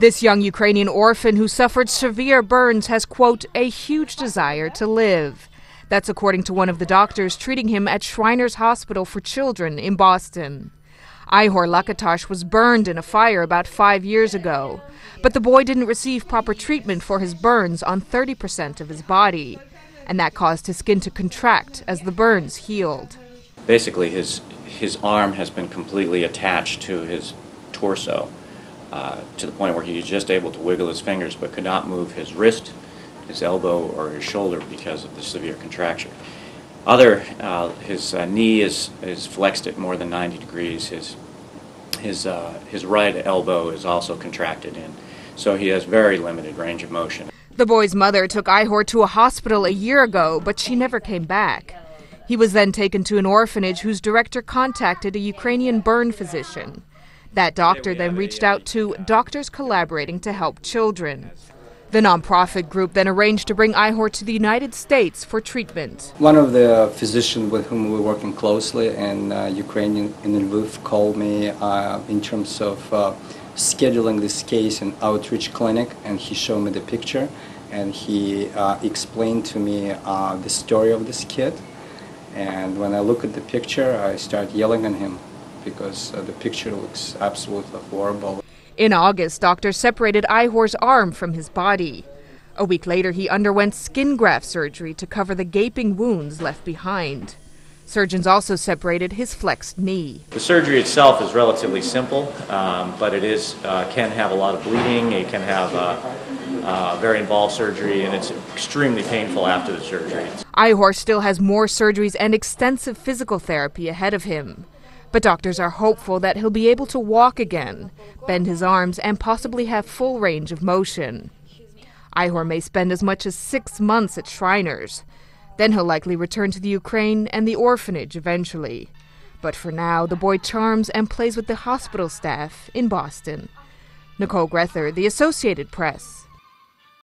This young Ukrainian orphan who suffered severe burns has, quote, a huge desire to live. That's according to one of the doctors treating him at Shriners Hospital for Children in Boston. Ihor Lakatosh was burned in a fire about 5 years ago, but the boy didn't receive proper treatment for his burns on 30% of his body, and that caused his skin to contract as the burns healed. Basically, his arm has been completely attached to his torso to the point where he's just able to wiggle his fingers but could not move his wrist, his elbow, or his shoulder because of the severe contraction. His knee is flexed at more than 90 degrees. His right elbow is also contracted in, so he has very limited range of motion. The boy's mother took Ihor to a hospital a year ago, but she never came back. He was then taken to an orphanage whose director contacted a Ukrainian burn physician. That doctor then reached out to Doctors Collaborating to Help Children. The nonprofit group then arranged to bring Ihor to the United States for treatment. One of the physicians with whom we're working closely in Ukrainian in Lviv called me in terms of scheduling this case in outreach clinic, and he showed me the picture, and he explained to me the story of this kid. And when I look at the picture, I start yelling at him because the picture looks absolutely horrible. In August, doctors separated Ihor's arm from his body. A week later, he underwent skin graft surgery to cover the gaping wounds left behind. Surgeons also separated his flexed knee. The surgery itself is relatively simple, but it can have a lot of bleeding. It can have very involved surgery, and it's extremely painful after the surgery. Ihor still has more surgeries and extensive physical therapy ahead of him. But doctors are hopeful that he'll be able to walk again, bend his arms, and possibly have full range of motion. Ihor may spend as much as 6 months at Shriners. Then he'll likely return to the Ukraine and the orphanage eventually. But for now, the boy charms and plays with the hospital staff in Boston. Nicole Grether, The Associated Press.